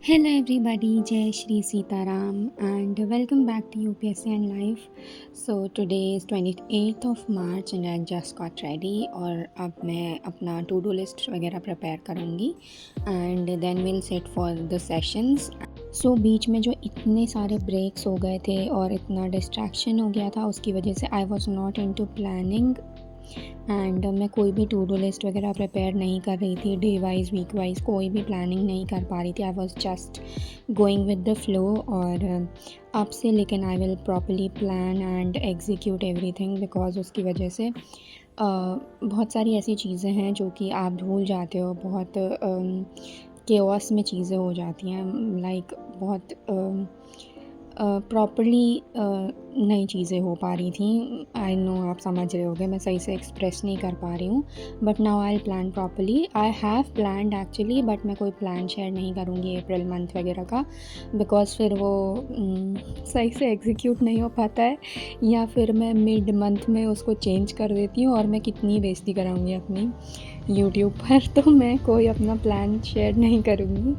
Hello everybody, Jai Shri Sitaram and welcome back to UPSC and Life. So today is 28th of March and I just got ready और अब मैं अपना to do list वगैरह prepare करूँगी and then we'll sit for the sessions. So बीच में जो इतने सारे breaks हो गए थे और इतना distraction हो गया था उसकी वजह से I was not into planning and मैं कोई भी टू डू लिस्ट वगैरह प्रिपेयर नहीं कर रही थी, डे वाइज वीक वाइज कोई भी प्लानिंग नहीं कर पा रही थी। I was just going with the flow और अब से लेकिन I will properly plan and execute everything because उसकी वजह से बहुत सारी ऐसी चीज़ें हैं जो कि आप भूल जाते हो, बहुत केओस में चीज़ें हो जाती हैं, लाइक बहुत प्रॉपरली नई चीज़ें हो पा रही थी। आई नो आप समझ रहे होगे, मैं सही से एक्सप्रेस नहीं कर पा रही हूँ, but now I plan properly. I have planned actually, but मैं कोई प्लान शेयर नहीं करूँगी अप्रैल मंथ वगैरह का, बिकॉज़ फिर वो सही से एग्जीक्यूट नहीं हो पाता है, या फिर मैं मिड मंथ में उसको चेंज कर देती हूँ और मैं कितनी बेइज्जती कराऊँगी अपनी यूट्यूब पर। तो मैं कोई अपना प्लान शेयर नहीं करूँगी।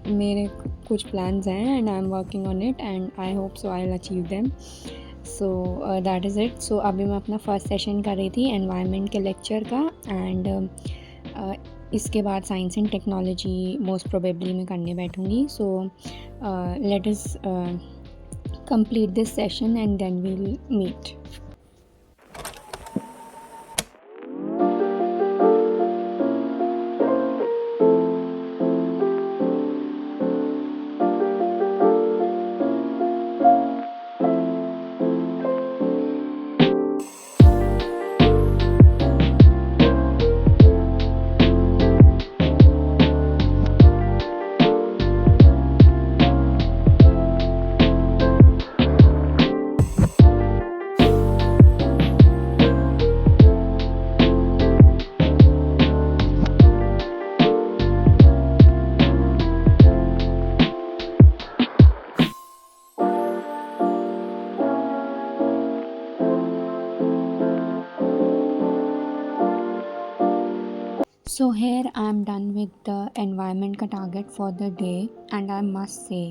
मेरे कुछ प्लान्स हैं and I am working on it and I hope so I will achieve them. So that is it. So अभी मैं अपना फर्स्ट सेशन कर रही थी एनवायरनमेंट के लेक्चर का एंड इसके बाद science and technology most probably मैं करने बैठूँगी। So let us complete this session and then we will meet. So here I am done with the environment का target for the day and I must say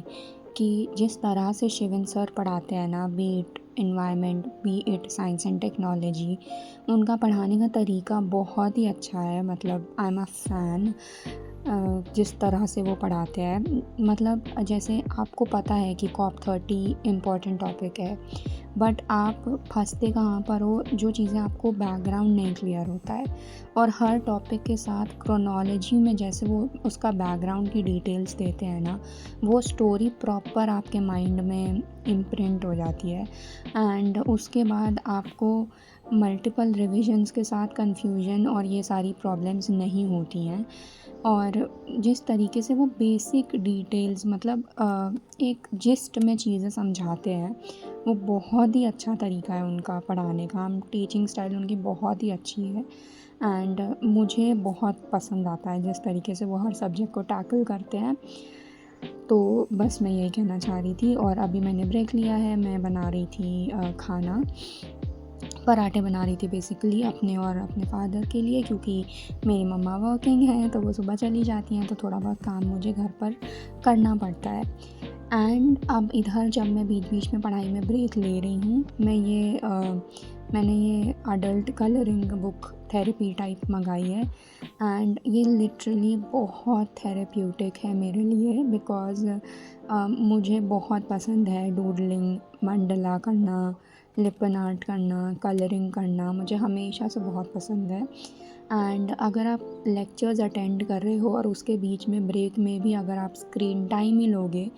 कि जिस तरह से Sivan sir पढ़ाते हैं ना, B it environment B it science and technology, उनका पढ़ाने का तरीका बहुत ही अच्छा है। मतलब आई एम अ फ़ैन जिस तरह से वो पढ़ाते हैं। मतलब जैसे आपको पता है कि COP30 इम्पॉर्टेंट टॉपिक है, बट आप फंसते कहाँ पर हो, जो चीज़ें आपको बैकग्राउंड नहीं क्लियर होता है। और हर टॉपिक के साथ क्रोनोलॉजी में जैसे वो उसका बैकग्राउंड की डिटेल्स देते हैं ना, वो स्टोरी प्रॉपर आपके माइंड में इम्प्रिंट हो जाती है एंड उसके बाद आपको मल्टीपल रिविजन्स के साथ कन्फ्यूजन और ये सारी प्रॉब्लम्स नहीं होती हैं। और जिस तरीके से वो बेसिक डिटेल्स, मतलब एक जिस्ट में चीज़ें समझाते हैं, वो बहुत ही अच्छा तरीका है उनका पढ़ाने का। टीचिंग स्टाइल उनकी बहुत ही अच्छी है एंड मुझे बहुत पसंद आता है जिस तरीके से वो हर सब्जेक्ट को टैकल करते हैं। तो बस मैं यही कहना चाह रही थी और अभी मैंने ब्रेक लिया है। मैं बना रही थी खाना, पराठे बना रही थी बेसिकली अपने और अपने फादर के लिए, क्योंकि मेरी मम्मा वर्किंग है तो वो सुबह चली जाती हैं, तो थोड़ा बहुत काम मुझे घर पर करना पड़ता है। एंड अब इधर जब मैं बीच बीच में पढ़ाई में ब्रेक ले रही हूँ, मैंने ये adult colouring book therapy type मंगाई है एंड ये लिटरली बहुत थेरेप्यूटिक है मेरे लिए, बिकॉज़ मुझे बहुत पसंद है डूडलिंग, मंडला करना, लिपन आर्ट करना, कलरिंग करना, मुझे हमेशा से बहुत पसंद है। एंड अगर आप लेक्चर्स अटेंड कर रहे हो और उसके बीच में ब्रेक में भी अगर आप स्क्रीन टाइम ही लोगे,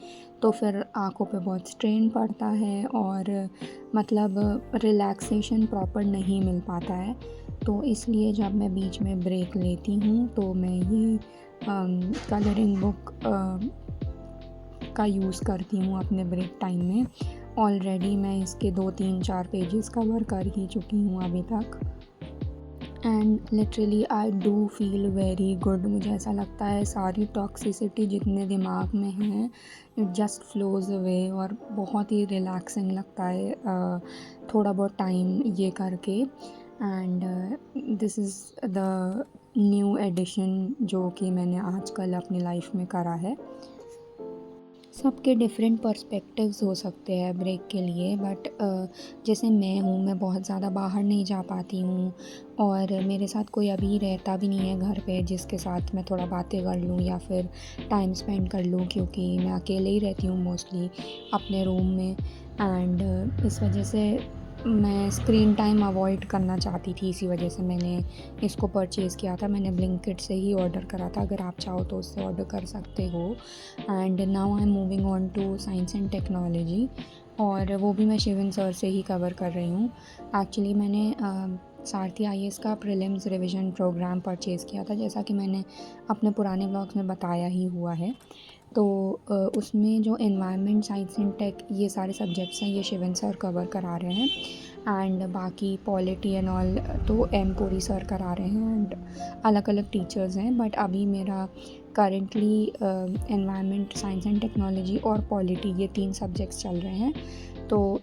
तो फिर आँखों पे बहुत स्ट्रेन पड़ता है और मतलब रिलैक्सेशन प्रॉपर नहीं मिल पाता है। तो इसलिए जब मैं बीच में ब्रेक लेती हूँ तो मैं ये कलरिंग बुक का यूज़ करती हूँ अपने ब्रेक टाइम में। ऑलरेडी मैं इसके 2-3-4 पेजेस कवर कर ही चुकी हूँ अभी तक and literally I do feel very good. मुझे ऐसा लगता है सारी टॉक्सिसिटी जितने दिमाग में हैं, इट जस्ट फ्लोज़ अवे और बहुत ही रिलैक्सिंग लगता है थोड़ा बहुत टाइम ये करके। And this is the new edition जो कि मैंने आजकल अपनी लाइफ में करा है। सबके डिफरेंट पर्सपेक्टिव्स हो सकते हैं ब्रेक के लिए, बट जैसे मैं बहुत ज़्यादा बाहर नहीं जा पाती हूँ और मेरे साथ कोई अभी रहता भी नहीं है घर पे जिसके साथ मैं थोड़ा बातें कर लूँ या फिर टाइम स्पेंड कर लूँ, क्योंकि मैं अकेले ही रहती हूँ मोस्टली अपने रूम में। एंड इस वजह से मैं स्क्रीन टाइम अवॉइड करना चाहती थी, इसी वजह से मैंने इसको परचेज़ किया था। मैंने ब्लिंकिट से ही ऑर्डर करा था, अगर आप चाहो तो उससे ऑर्डर कर सकते हो। And now I am moving on to science and technology, और वो भी मैं शिवन सर से ही कवर कर रही हूँ। एक्चुअली मैंने सारथी आईएएस का प्रीलिम्स रिवीजन प्रोग्राम परचेज़ किया था, जैसा कि मैंने अपने पुराने ब्लॉग्स में बताया ही हुआ है। तो उसमें जो एनवायरनमेंट, साइंस एंड टेक, ये सारे सब्जेक्ट्स हैं, ये शिवन सर कवर करा रहे हैं। एंड बाकी पॉलिटी एंड ऑल तो एम कोरी सर करा रहे हैं, एंड अलग अलग टीचर्स हैं। बट अभी मेरा currently environment, science and technology और पॉलिटी, ये 3 सब्जेक्ट्स चल रहे हैं। तो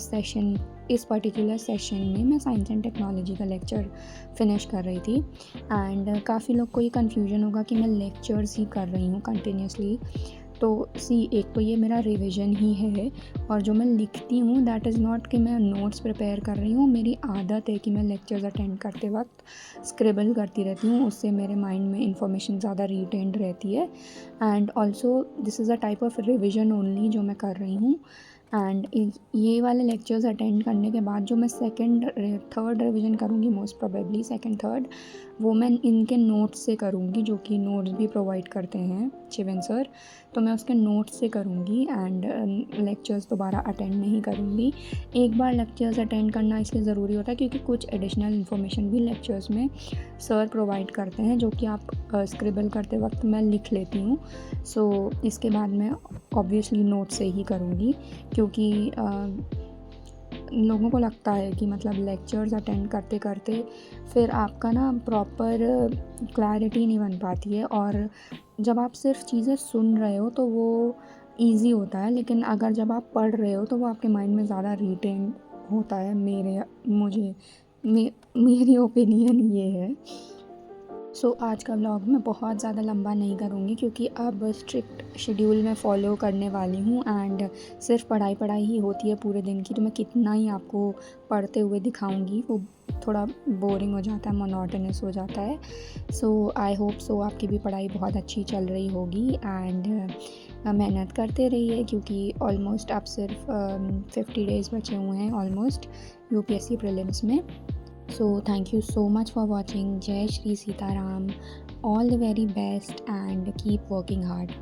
सेशन इस पर्टिकुलर सेशन में मैं साइंस एंड टेक्नोलॉजी का लेक्चर फिनिश कर रही थी। एंड काफ़ी लोग को ये कन्फ्यूजन होगा कि मैं लेक्चर्स ही कर रही हूँ कंटिन्यूसली। तो एक तो ये मेरा रिवीजन ही है, और जो मैं लिखती हूँ दैट इज़ नॉट कि मैं नोट्स प्रिपेयर कर रही हूँ। मेरी आदत है कि मैं लेक्चर्स अटेंड करते वक्त स्क्रिबल करती रहती हूँ, उससे मेरे माइंड में इंफॉर्मेशन ज़्यादा रिटेन्ड रहती है। And also this is a type of revision only जो मैं कर रही हूँ। एंड ये वाले लेक्चर्स अटेंड करने के बाद जो मैं थर्ड रिवीजन करूँगी, मोस्ट प्रोबेबली सेकंड थर्ड, वो मैं इनके नोट्स से करूँगी, जो कि नोट्स भी प्रोवाइड करते हैं शिवन सर। तो मैं उसके नोट्स से करूँगी एंड लेक्चर्स दोबारा अटेंड नहीं करूँगी। एक बार लेक्चर्स अटेंड करना इसलिए ज़रूरी होता है क्योंकि कुछ एडिशनल इन्फॉर्मेशन भी लेक्चर्स में सर प्रोवाइड करते हैं, जो कि आप स्क्रिबल करते वक्त मैं लिख लेती हूँ। सो इसके बाद मैं ऑब्वियसली नोट से ही करूँगी, क्योंकि लोगों को लगता है कि मतलब लेक्चर्स अटेंड करते करते फिर आपका ना प्रॉपर क्लैरिटी नहीं बन पाती है, और जब आप सिर्फ चीज़ें सुन रहे हो तो वो इजी होता है, लेकिन अगर जब आप पढ़ रहे हो तो वो आपके माइंड में ज़्यादा रिटेन होता है। मेरी ओपिनियन ये है। सो आज का व्लॉग मैं बहुत ज़्यादा लंबा नहीं करूँगी, क्योंकि अब स्ट्रिक्ट शेड्यूल में फ़ॉलो करने वाली हूँ एंड सिर्फ पढ़ाई ही होती है पूरे दिन की, तो मैं कितना ही आपको पढ़ते हुए दिखाऊँगी, वो थोड़ा बोरिंग हो जाता है, मोनोटोनस हो जाता है। सो आई होप सो आपकी भी पढ़ाई बहुत अच्छी चल रही होगी, एंड मेहनत करते रहिए, क्योंकि ऑलमोस्ट अब सिर्फ 50 डेज़ बचे हुए हैं ऑलमोस्ट यूपीएससी प्रीलिम्स में। So thank you so much for watching. Jai Shri Sitaram. All the very best and keep working hard.